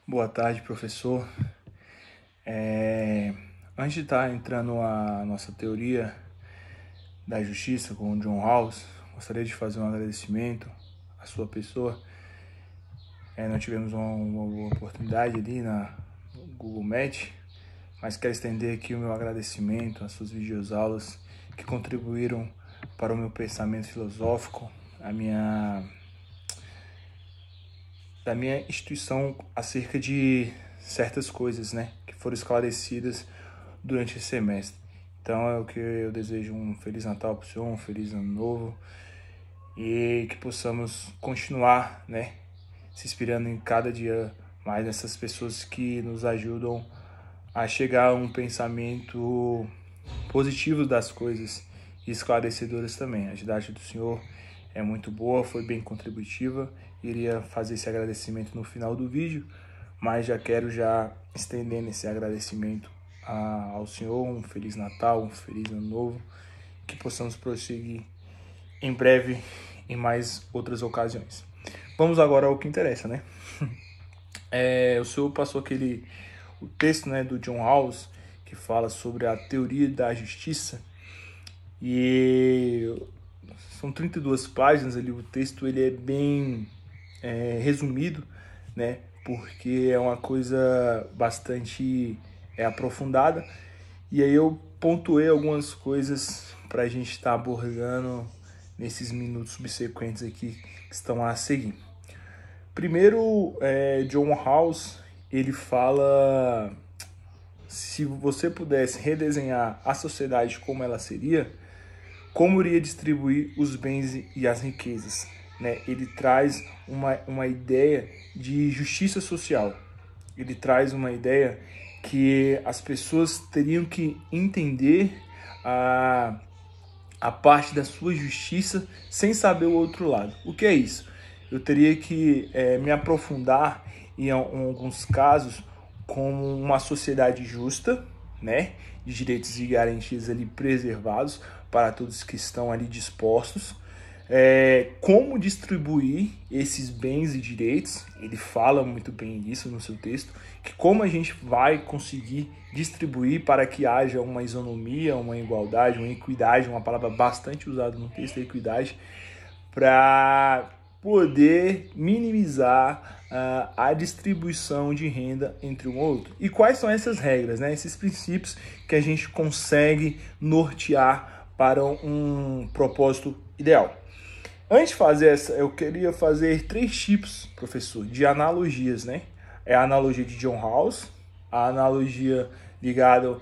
Boa tarde, professor. Antes de estar entrando a nossa teoria da justiça com o John Rawls, gostaria de fazer um agradecimento à sua pessoa. Nós tivemos uma oportunidade ali no Google Meet, mas quero estender aqui o meu agradecimento às suas videoaulas que contribuíram para o meu pensamento filosófico, da minha instituição acerca de certas coisas, que foram esclarecidas durante esse semestre. Então é o que eu desejo: um Feliz Natal para o senhor, um Feliz Ano Novo, e que possamos continuar, se inspirando em cada dia mais nessas pessoas que nos ajudam a chegar a um pensamento positivo das coisas e esclarecedoras também. A didática do senhor é muito boa, foi bem contributiva. Iria fazer esse agradecimento no final do vídeo, mas já quero estendendo esse agradecimento ao senhor. Um Feliz Natal, um Feliz Ano Novo, que possamos prosseguir em breve em mais outras ocasiões. Vamos agora ao que interessa, O senhor passou o texto, do John Rawls, que fala sobre a teoria da justiça, e são 32 páginas ali. O texto ele é bem resumido, porque é uma coisa bastante aprofundada, e aí eu pontuei algumas coisas para a gente estar abordando nesses minutos subsequentes aqui que estão a seguir. Primeiro, John Rawls, ele fala: se você pudesse redesenhar a sociedade como ela seria, como iria distribuir os bens e as riquezas? Ele traz uma ideia de justiça social. Ele traz uma ideia que as pessoas teriam que entender a parte da sua justiça sem saber o outro lado. O que é isso? Eu teria que me aprofundar em alguns casos como uma sociedade justa, de direitos e garantias ali preservados para todos que estão ali dispostos. Como distribuir esses bens e direitos. Ele fala muito bem disso no seu texto, que como a gente vai conseguir distribuir para que haja uma isonomia, uma igualdade, uma equidade, uma palavra bastante usada no texto, a equidade, para poder minimizar a distribuição de renda entre um outro. E quais são essas regras, esses princípios que a gente consegue nortear para um propósito ideal? Antes de fazer eu queria fazer 3 tipos, professor, de analogias, É a analogia de John Rawls, a analogia ligada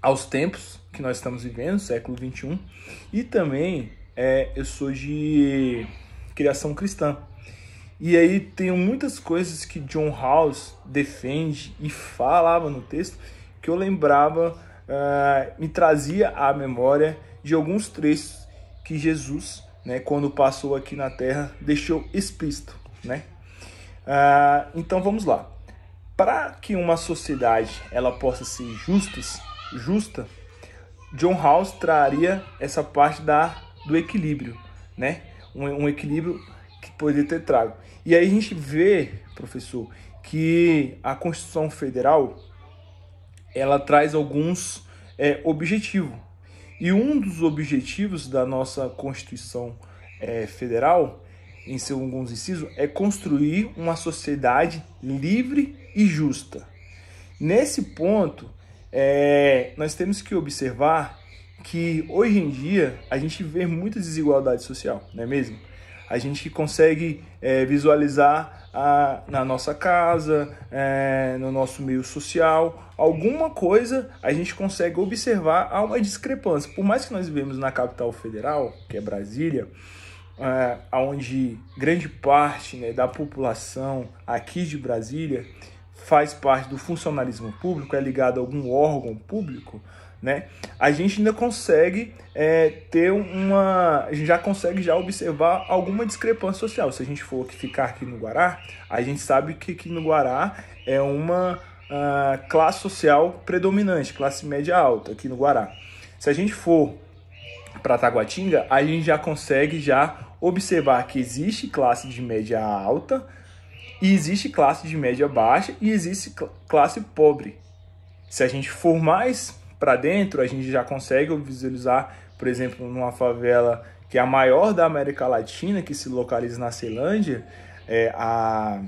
aos tempos que nós estamos vivendo, século XXI, e também eu sou de criação cristã. E aí tem muitas coisas que John Rawls defende e falava no texto que eu lembrava, me trazia à memória de alguns trechos que Jesus, quando passou aqui na Terra, deixou explícito, Então vamos lá. Para que uma sociedade ela possa ser justa, John Rawls traria essa parte do equilíbrio, Um equilíbrio que poderia ter trago. E aí a gente vê, professor, que a Constituição Federal ela traz alguns objetivos. E um dos objetivos da nossa Constituição Federal, em seus alguns incisos, é construir uma sociedade livre e justa. Nesse ponto, nós temos que observar que hoje em dia a gente vê muita desigualdade social, não é mesmo? A gente consegue visualizar na nossa casa, no nosso meio social, alguma coisa a gente consegue observar há uma discrepância. Por mais que nós vivemos na capital federal, que é Brasília, onde grande parte da população aqui de Brasília faz parte do funcionalismo público, é ligado a algum órgão público, a gente ainda consegue a gente já consegue observar alguma discrepância social. Se a gente for ficar aqui no Guará, a gente sabe que aqui no Guará é uma classe social predominante, classe média alta aqui no Guará. Se a gente for para Taguatinga, a gente já consegue observar que existe classe de média alta E existe classe de média baixa e existe classe pobre. Se a gente for mais para dentro, a gente já consegue visualizar, por exemplo, numa favela que é a maior da América Latina, que se localiza na Ceilândia, a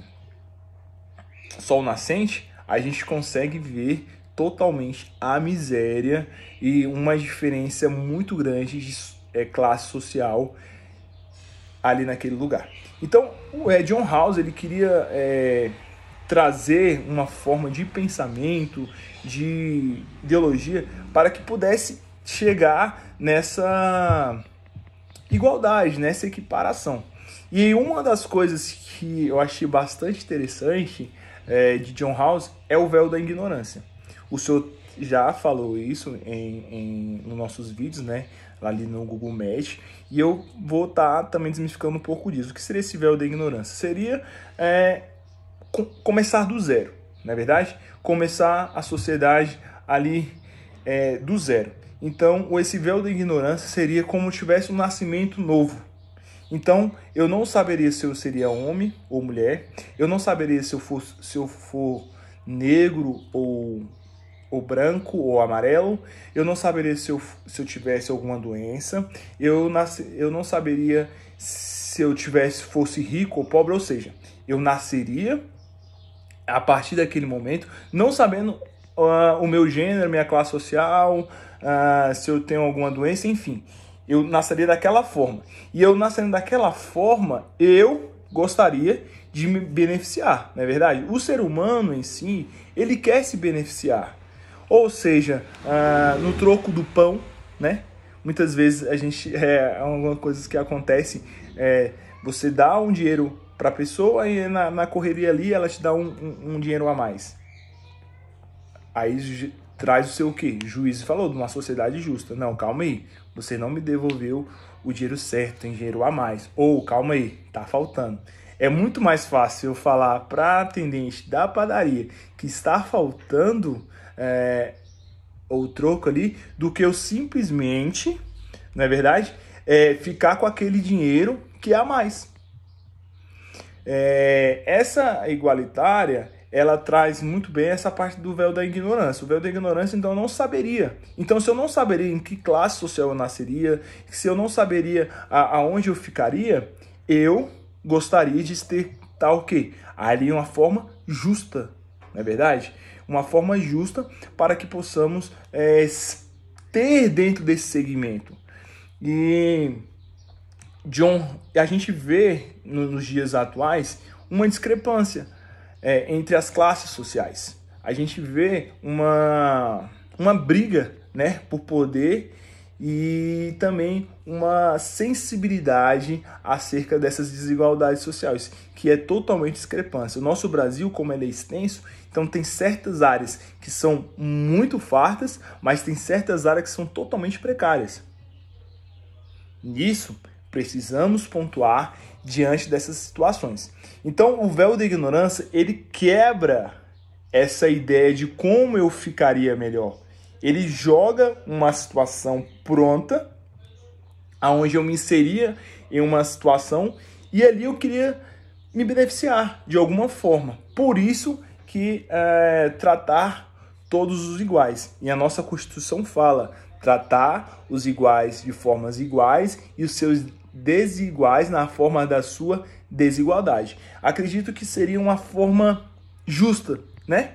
Sol Nascente, a gente consegue ver totalmente a miséria e uma diferença muito grande de classe social ali naquele lugar. Então, o John Rawls, ele queria trazer uma forma de pensamento, de ideologia, para que pudesse chegar nessa igualdade, nessa equiparação. E uma das coisas que eu achei bastante interessante de John Rawls é o véu da ignorância. O senhor já falou isso nos nossos vídeos, né? Ali no Google Meet, e eu vou estar também desmistificando um pouco disso. O que seria esse véu da ignorância? Seria começar do zero, não é verdade? Começar a sociedade ali do zero. Então, esse véu da ignorância seria como se tivesse um nascimento novo. Então, eu não saberia se eu seria homem ou mulher, eu não saberia se eu for negro ou branco ou amarelo, eu não saberia se eu tivesse alguma doença, eu não saberia se eu fosse rico ou pobre, ou seja, eu nasceria a partir daquele momento, não sabendo o meu gênero, minha classe social, se eu tenho alguma doença, enfim, eu nasceria daquela forma. E eu nascendo daquela forma, eu gostaria de me beneficiar, não é verdade? O ser humano em si, ele quer se beneficiar. Ou seja, no troco do pão, né? Muitas vezes a gente algumas coisas que acontecem, você dá um dinheiro para a pessoa e na correria ali ela te dá um dinheiro a mais. Aí traz o seu o quê? Juiz falou de uma sociedade justa. Não, calma aí, você não me devolveu o dinheiro certo, tem dinheiro a mais. Ou calma aí, tá faltando. É muito mais fácil eu falar para a atendente da padaria que está faltando o troco ali, do que eu simplesmente, não é verdade, ficar com aquele dinheiro que é a mais. Essa igualitária, ela traz muito bem essa parte do véu da ignorância. O véu da ignorância, então, eu não saberia. Então, se eu não saberia em que classe social eu nasceria, se eu não saberia aonde eu ficaria, eu gostaria de ter o quê? Ali uma forma justa, não é verdade? Uma forma justa para que possamos ter dentro desse segmento. E a gente vê nos dias atuais uma discrepância entre as classes sociais. A gente vê uma briga, né, por poder e também uma sensibilidade acerca dessas desigualdades sociais, que é totalmente discrepância. O nosso Brasil, como ele é extenso, então tem certas áreas que são muito fartas, mas tem certas áreas que são totalmente precárias. Nisso, precisamos pontuar diante dessas situações. Então, o véu da ignorância, ele quebra essa ideia de como eu ficaria melhor. Ele joga uma situação pronta, onde eu me inseria em uma situação e ali eu queria me beneficiar de alguma forma. Por isso que tratar todos os iguais. E a nossa Constituição fala tratar os iguais de formas iguais e os seus desiguais na forma da sua desigualdade. Acredito que seria uma forma justa, né?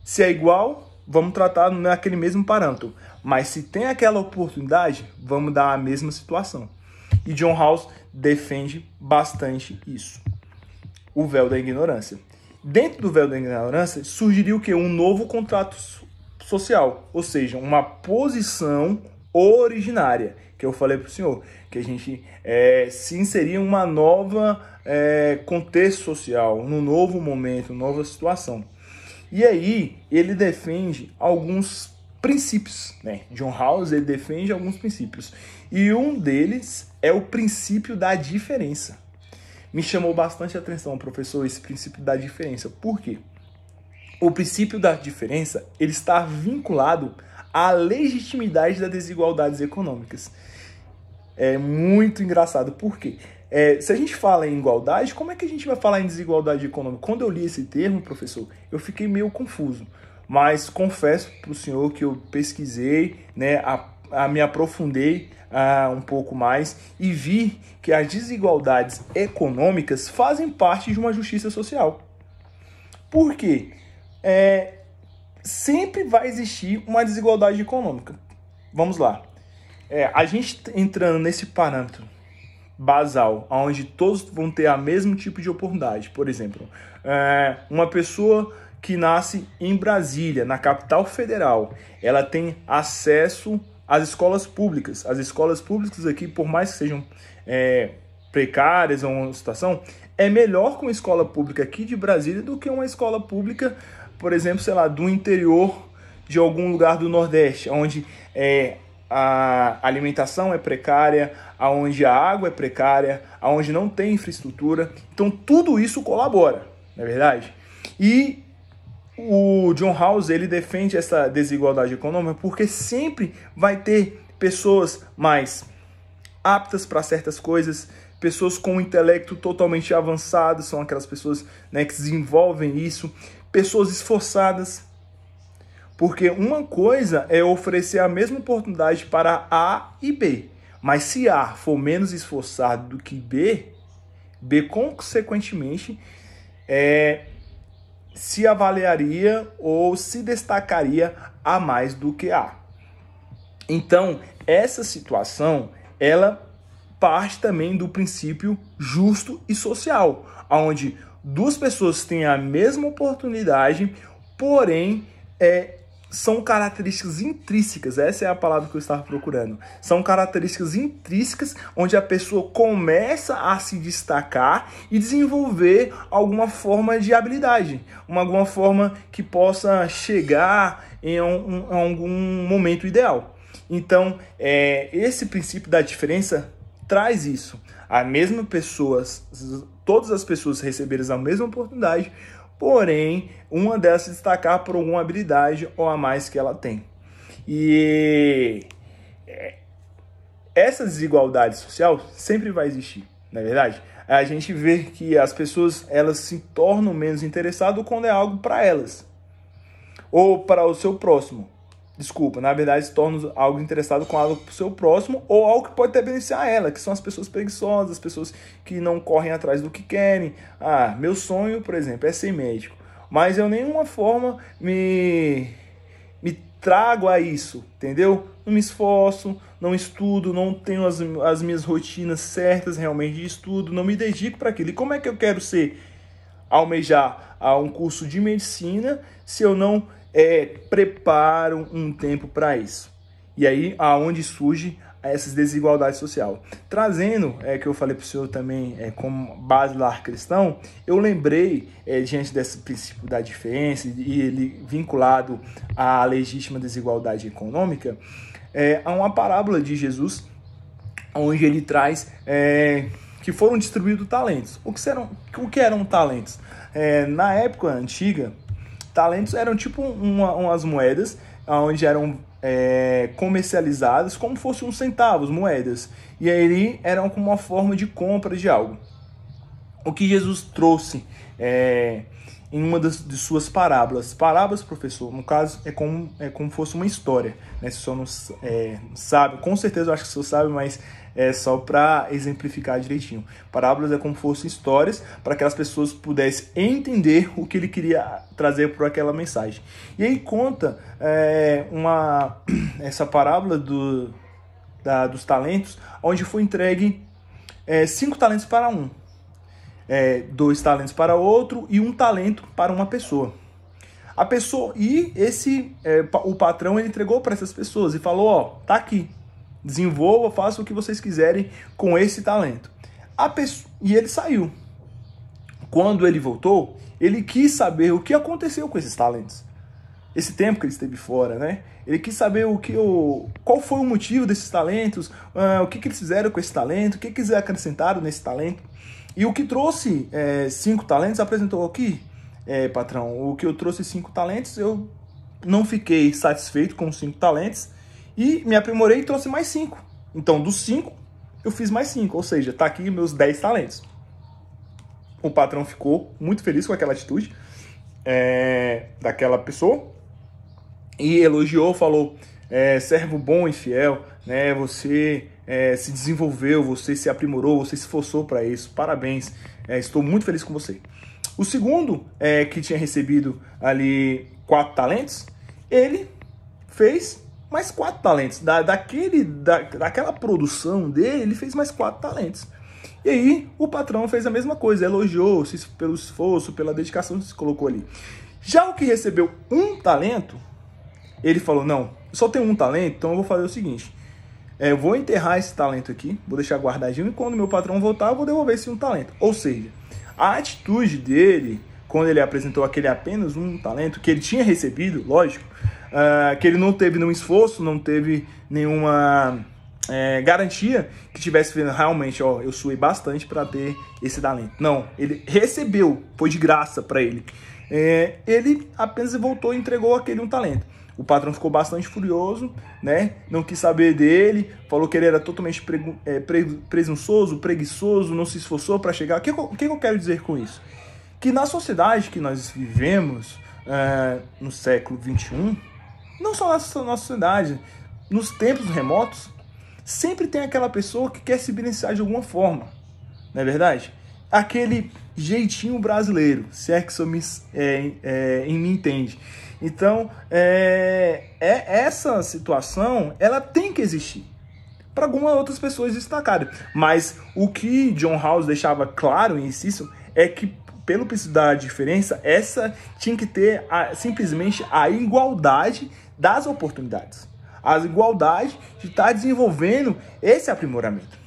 Se é igual, vamos tratar naquele mesmo parâmetro. Mas se tem aquela oportunidade, vamos dar a mesma situação. E John Rawls defende bastante isso. O véu da ignorância. Dentro do véu da ignorância, surgiria o quê? Um novo contrato social. Ou seja, uma posição originária. Que eu falei para o senhor. Que a gente se inserir em uma nova contexto social. Num novo momento, nova situação. E aí, ele defende alguns princípios, né? John Rawls, ele defende alguns princípios. E um deles é o princípio da diferença. Me chamou bastante a atenção, professor, esse princípio da diferença. Por quê? O princípio da diferença, ele está vinculado à legitimidade das desigualdades econômicas. É muito engraçado. Por quê? se a gente fala em igualdade, como é que a gente vai falar em desigualdade econômica? Quando eu li esse termo, professor, eu fiquei meio confuso. Mas confesso para o senhor que eu pesquisei, né, me aprofundei um pouco mais e vi que as desigualdades econômicas fazem parte de uma justiça social. Por quê? Sempre vai existir uma desigualdade econômica. Vamos lá. A gente entrando nesse parâmetro basal, onde todos vão ter o mesmo tipo de oportunidade. Por exemplo, uma pessoa que nasce em Brasília, na capital federal, ela tem acesso às escolas públicas. As escolas públicas aqui, por mais que sejam precárias ou uma situação, é melhor com uma escola pública aqui de Brasília do que uma escola pública, por exemplo, sei lá, do interior de algum lugar do Nordeste, onde a alimentação é precária, onde a água é precária, onde não tem infraestrutura. Então, tudo isso colabora, não é verdade? E o John Rawls, ele defende essa desigualdade econômica porque sempre vai ter pessoas mais aptas para certas coisas, pessoas com um intelecto totalmente avançado, são aquelas pessoas, né, que desenvolvem isso, pessoas esforçadas. Porque uma coisa é oferecer a mesma oportunidade para A e B, mas se A for menos esforçado do que B, consequentemente, se avaliaria ou se destacaria a mais do que A. Então, essa situação, ela parte também do princípio justo e social, onde duas pessoas têm a mesma oportunidade, porém, são características intrínsecas, essa é a palavra que eu estava procurando. São características intrínsecas onde a pessoa começa a se destacar e desenvolver alguma forma de habilidade, alguma forma que possa chegar em algum momento ideal. Então, esse princípio da diferença traz isso. A mesma pessoa, todas as pessoas receberem a mesma oportunidade, porém, uma delas se destacar por alguma habilidade ou a mais que ela tem. E essa desigualdade social sempre vai existir, não é verdade? A gente vê que as pessoas, elas se tornam menos interessadas quando é algo para elas. Ou para o seu próximo. Desculpa, na verdade se torna algo interessado com algo para o seu próximo ou algo que pode até beneficiar ela, que são as pessoas preguiçosas, as pessoas que não correm atrás do que querem. Meu sonho, por exemplo, é ser médico, mas eu nenhuma forma me trago a isso, entendeu? Não me esforço, não estudo, não tenho as minhas rotinas certas realmente de estudo, não me dedico para aquilo. E como é que eu quero almejar a um curso de medicina se eu não preparo um tempo para isso? E aí, aonde surge essas desigualdades sociais. Trazendo, que eu falei para o senhor também, como base lar cristão, eu lembrei, diante desse princípio da diferença e ele vinculado à legítima desigualdade econômica, a uma parábola de Jesus, onde ele traz que foram distribuídos talentos. O que eram talentos? Na época antiga, talentos eram tipo umas moedas, onde eram comercializadas como fossem uns centavos, moedas. E aí eram como uma forma de compra de algo. O que Jesus trouxe em uma de suas parábolas. Parábolas, professor, no caso, é como fosse uma história. Né? Se o senhor não sabe, com certeza eu acho que o senhor sabe, mas é só para exemplificar direitinho. Parábolas é como fossem histórias para que as pessoas pudessem entender o que ele queria trazer por aquela mensagem. E aí conta essa parábola dos talentos, onde foi entregue 5 talentos para um, 2 talentos para outro e 1 talento para uma pessoa. A pessoa o patrão ele entregou para essas pessoas e falou: tá aqui, desenvolva, faça o que vocês quiserem com esse talento. E ele saiu. Quando ele voltou, ele quis saber o que aconteceu com esses talentos. Esse tempo que ele esteve fora, né? Ele quis saber qual foi o motivo desses talentos, o que eles fizeram com esse talento, o que eles acrescentaram nesse talento. E o que trouxe 5 talentos apresentou aqui, patrão. O que eu trouxe 5 talentos, eu não fiquei satisfeito com os 5 talentos e me aprimorei e trouxe mais 5. Então, dos 5, eu fiz mais 5, ou seja, tá aqui meus 10 talentos. O patrão ficou muito feliz com aquela atitude daquela pessoa e elogiou, falou, servo bom e fiel, né? Você se desenvolveu, você se aprimorou, você se esforçou para isso, parabéns, estou muito feliz com você. O segundo, que tinha recebido ali 4 talentos, ele fez mais 4 talentos. Daquela produção dele, ele fez mais 4 talentos. E aí, o patrão fez a mesma coisa, elogiou pelo esforço, pela dedicação que se colocou ali. Já o que recebeu 1 talento, ele falou, não, só tenho 1 talento, então eu vou fazer o seguinte, eu vou enterrar esse talento aqui, vou deixar guardadinho, e quando meu patrão voltar, eu vou devolver esse 1 talento. Ou seja, a atitude dele, quando ele apresentou aquele apenas 1 talento, que ele tinha recebido, lógico, que ele não teve nenhum esforço, não teve nenhuma garantia que tivesse feito realmente, eu suei bastante para ter esse talento. Não, ele recebeu, foi de graça para ele. Ele apenas voltou e entregou aquele 1 talento. O patrão ficou bastante furioso, né? Não quis saber dele, falou que ele era totalmente presunçoso, preguiçoso, não se esforçou para chegar. O que eu quero dizer com isso? Que na sociedade que nós vivemos no século XXI, não só na nossa sociedade, nos tempos remotos, sempre tem aquela pessoa que quer se beneficiar de alguma forma, não é verdade? Aquele jeitinho brasileiro, se é que isso em mim entende. Então, essa situação, ela tem que existir para algumas outras pessoas destacarem. Mas o que John Rawls deixava claro em si é que, pelo princípio da diferença, essa tinha que ter simplesmente a igualdade das oportunidades. A igualdade de estar desenvolvendo esse aprimoramento.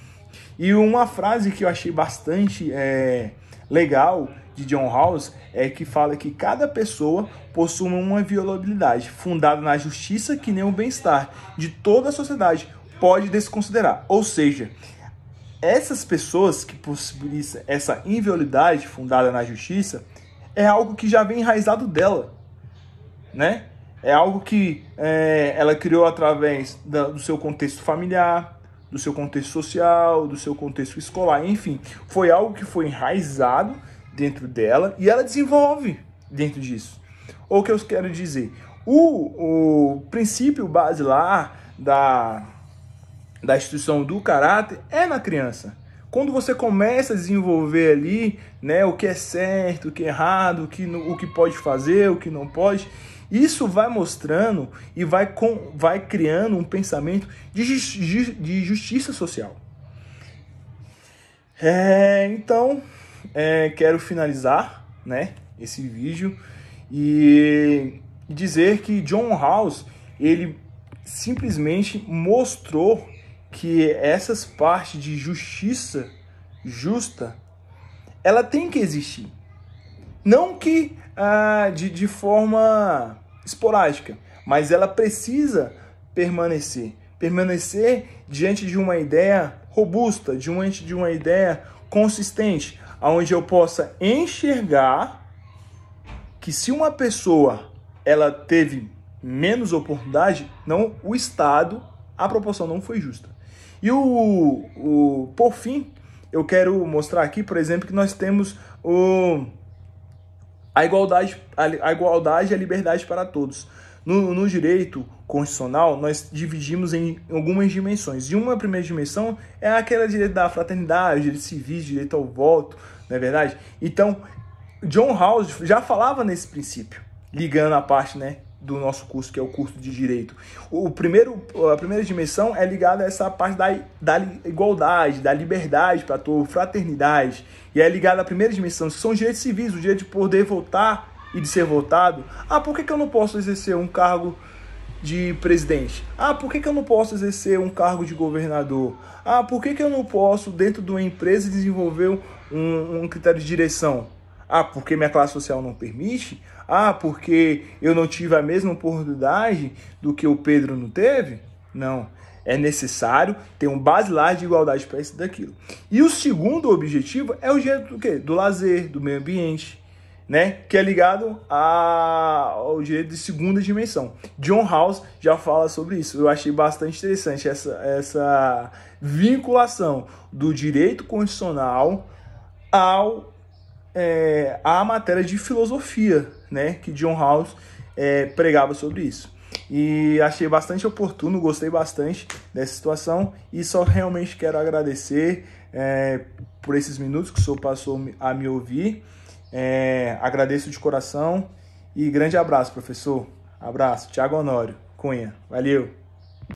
E uma frase que eu achei bastante legal de John Rawls que fala que cada pessoa possui uma inviolabilidade fundada na justiça que nem o bem-estar de toda a sociedade pode desconsiderar. Ou seja, essas pessoas que possibilitam essa inviolabilidade fundada na justiça é algo que já vem enraizado dela, né? É algo que ela criou através do seu contexto familiar, do seu contexto social, do seu contexto escolar, enfim. Foi algo que foi enraizado dentro dela e ela desenvolve dentro disso. Ou o que eu quero dizer? O princípio basilar da instituição do caráter é na criança. Quando você começa a desenvolver ali, né, o que é certo, o que é errado, o que pode fazer, o que não pode, isso vai mostrando e vai criando um pensamento de justiça social. Então, quero finalizar, né, esse vídeo e dizer que John Rawls, ele simplesmente mostrou que essas partes de justiça justa, ela tem que existir. Não que de forma esporádica, mas ela precisa permanecer diante de uma ideia robusta, diante de uma ideia consistente, onde eu possa enxergar que se uma pessoa ela teve menos oportunidade, não, o Estado, a proporção não foi justa. E por fim, eu quero mostrar aqui, por exemplo, que nós temos a igualdade e a liberdade para todos. No direito constitucional, nós dividimos em algumas dimensões. E uma primeira dimensão é aquela direito da fraternidade, direito civil, direito ao voto, não é verdade? Então, John Rawls já falava nesse princípio, ligando a parte, né, do nosso curso, que é o curso de Direito. A primeira dimensão é ligada a essa parte da igualdade, da liberdade para todos, fraternidade. E é ligada à primeira dimensão, que são os direitos civis, o direito de poder votar e de ser votado. Por que eu não posso exercer um cargo de presidente? Por que eu não posso exercer um cargo de governador? Por que eu não posso, dentro de uma empresa, desenvolver um critério de direção? Porque minha classe social não permite? Porque eu não tive a mesma oportunidade do que o Pedro não teve? Não. É necessário ter um basilar de igualdade para isso e daquilo. E o segundo objetivo é o direito do quê? Do lazer, do meio ambiente, né, que é ligado ao direito de segunda dimensão. John Rawls já fala sobre isso. Eu achei bastante interessante essa vinculação do direito constitucional à matéria de filosofia, né, que John Rawls pregava sobre isso. E achei bastante oportuno, gostei bastante dessa situação e só realmente quero agradecer por esses minutos que o senhor passou a me ouvir. Agradeço de coração e grande abraço, professor. Abraço. Thiago Honório Cunha. Valeu.